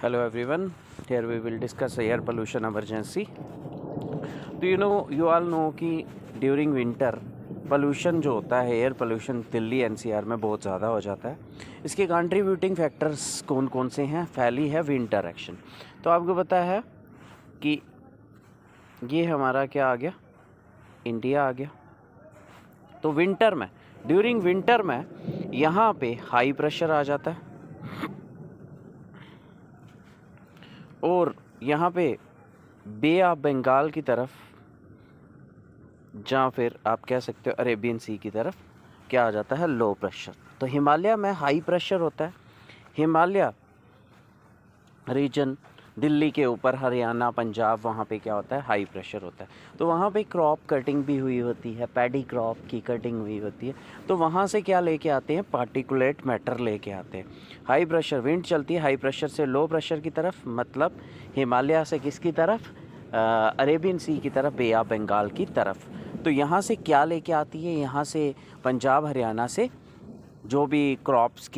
Hello everyone, here we will discuss air pollution emergency. You all know कि during winter pollution जो होता है, air pollution Delhi NCR में बहुत ज़्यादा हो जाता है. इसके कंट्रीब्यूटिंग फैक्टर्स कौन कौन से हैं? पहली है विंड डायरेक्शन. तो आपको पता है कि ये हमारा क्या आ गया, इंडिया आ गया. तो विंटर में, ड्यूरिंग विंटर में यहाँ पे हाई प्रेशर आ जाता है और यहाँ पे बे ऑफ बंगाल की तरफ, जहाँ फिर आप कह सकते हो अरेबियन सी की तरफ क्या आ जाता है, लो प्रेशर. तो हिमालय में हाई प्रेशर होता है. हिमालय रीजन दिल्ली के ऊपर, हरियाणा, पंजाब, वहाँ पे क्या होता है, हाई प्रेशर होता है. तो वहाँ पे क्रॉप कटिंग भी हुई होती है, पैडी क्रॉप की कटिंग हुई होती है. तो वहाँ से क्या लेके आते हैं, पार्टिकुलेट मैटर लेके आते हैं. हाई प्रेशर विंड चलती है हाई प्रेशर से लो प्रेशर की तरफ, मतलब हिमालय से किसकी तरफ, अरेबियन सी की तरफ, बे ऑफ बंगाल की तरफ. तो यहाँ से क्या लेके आती है, यहाँ से पंजाब हरियाणा से जो भी क्रॉप्स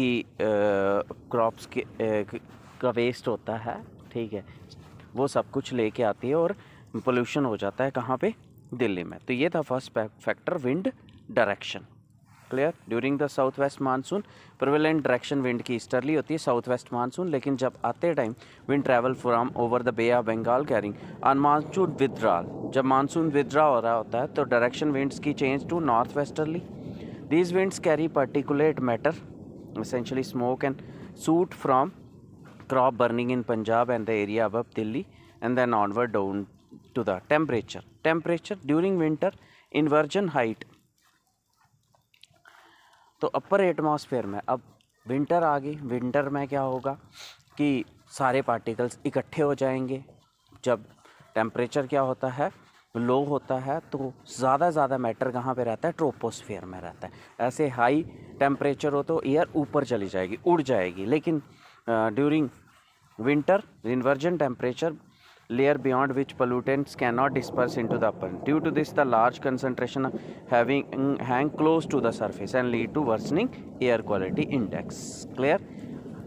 का वेस्ट होता है, ठीक है, वो सब कुछ लेके आती है और पोल्यूशन हो जाता है कहाँ पे, दिल्ली में. तो ये था first factor, wind direction. Clear. During the south west monsoon prevalent direction wind की ईस्टर्ली होती है, साउथ वेस्ट मानसून. लेकिन जब आते time wind travel from over the bay of Bengal carrying on monsoon withdrawal, जब मानसून विदड्रॉ हो रहा होता है तो डायरेक्शन विंड्स की change to north westerly. These winds carry particulate matter, essentially smoke and soot from crop burning in Punjab and the area above Delhi, and then onward down to the temperature during winter inversion height. तो upper atmosphere में अब winter आ गई. Winter में क्या होगा कि सारे particles इकट्ठे हो जाएंगे. जब टेम्परेचर क्या होता है, लो होता है, तो ज़्यादा मैटर कहाँ पे रहता है, ट्रोपोस्फेयर में रहता है. ऐसे हाई टेम्परेचर हो तो एयर ऊपर चली जाएगी, उड़ जाएगी. लेकिन during winter inversion temperature layer beyond which pollutants cannot disperse into the upper. Due to this, the large concentration hang close to the surface and lead to worsening air quality index. Clear?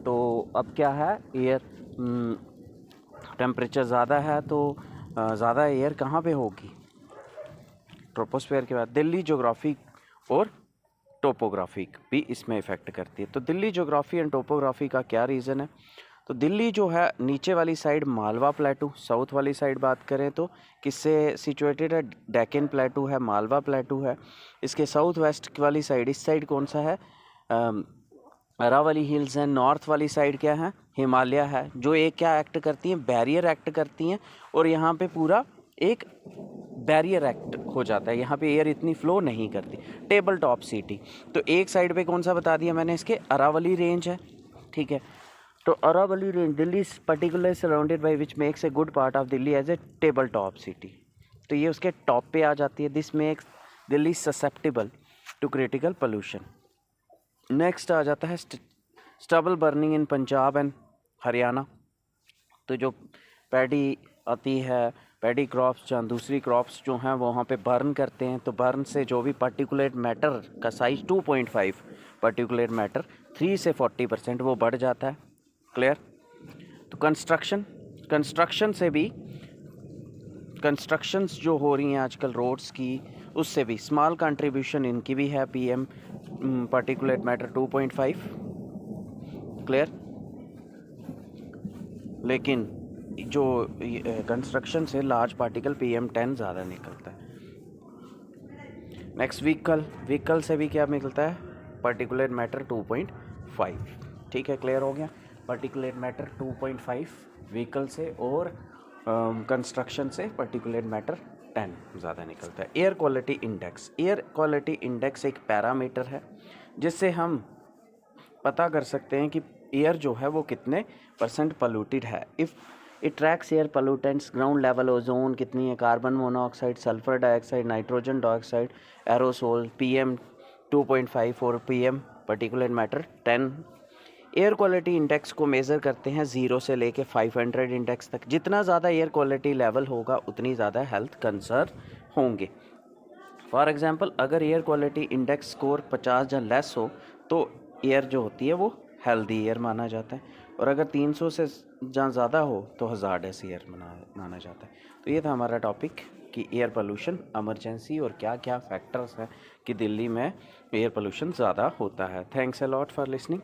तो अब क्या है, air temperature ज़्यादा है तो ज़्यादा air कहाँ पे होगी, ट्रोपोस्फेयर के बाद. दिल्ली जोग्राफी और टोपोग्राफी भी इसमें इफ़ेक्ट करती है. तो दिल्ली जोग्राफी एंड टोपोग्राफी का क्या रीज़न है, तो दिल्ली जो है नीचे वाली साइड मालवा प्लेटू, साउथ वाली साइड बात करें तो किससे सिचुएटेड है, डेक्कन प्लेटू है, मालवा प्लेटू है. इसके साउथ वेस्ट वाली साइड, इस साइड कौन सा है, अरावली हिल्स हैं. नॉर्थ वाली साइड क्या है, हिमालय है, जो एक क्या एक्ट करती हैं, बैरियर एक्ट करती हैं. और यहाँ पे पूरा एक बैरियर एक्ट हो जाता है, यहाँ पे एयर इतनी फ्लो नहीं करती. टेबल टॉप सिटी, तो एक साइड पे कौन सा बता दिया मैंने, इसके अरावली रेंज है, ठीक है. तो Aravali range Delhi particular surrounded by which makes a good part of Delhi as a table top city. तो ये उसके टॉप पे आ जाती है. This makes Delhi susceptible to critical pollution. Next आ जाता है stubble burning in Punjab and Haryana. तो जो पैडी आती है, पैडी क्रॉप्स, जहाँ दूसरी क्रॉप्स जो हैं वो वहाँ पे बर्न करते हैं. तो बर्न से जो भी पार्टिकुलेट मैटर का साइज 2.5, पार्टिकुलेट मैटर 3 से 40% वो बढ़ जाता है. क्लियर. तो कंस्ट्रक्शन से भी, कंस्ट्रक्शंस जो हो रही हैं आजकल रोड्स की, उससे भी स्मॉल कंट्रीब्यूशन इनकी भी है, पीएम पार्टिकुलेट मैटर 2.5. क्लियर. लेकिन जो कंस्ट्रक्शन से लार्ज पार्टिकल PM10 ज़्यादा निकलता है. नेक्स्ट व्हीकल से भी क्या निकलता है, पार्टिकुलेट मैटर 2.5. ठीक है, क्लियर हो गया. पार्टिकुलेट मैटर 2.5 व्हीकल से और कंस्ट्रक्शन से पार्टिकुलेट मैटर 10 ज़्यादा निकलता है. एयर क्वालिटी इंडेक्स एक पैरामीटर है जिससे हम पता कर सकते हैं कि एयर जो है वो कितने % पोल्यूटेड है. If it tracks air pollutants, ground level ozone कितनी है, carbon monoxide, sulphur dioxide, nitrogen dioxide, aerosol, PM2.5 और PM particulate matter 10. Air quality index को मेज़र करते हैं 0 से लेके 500 इंडेक्स तक. जितना ज़्यादा एयर क्वालिटी लेवल होगा उतनी ज़्यादा हेल्थ कंसर्न होंगे. फॉर एग्जांपल, अगर एयर क्वालिटी इंडेक्स स्कोर 50 या लेस हो तो एयर जो होती है वो हेल्दी एयर माना जाता है. और अगर 300 से जहाँ ज़्यादा हो तो हज़ार्डस एयर माना जाता है। तो ये था हमारा टॉपिक कि एयर पोल्यूशन इमरजेंसी और क्या क्या फैक्टर्स हैं कि दिल्ली में एयर पोल्यूशन ज़्यादा होता है। Thanks a lot for listening.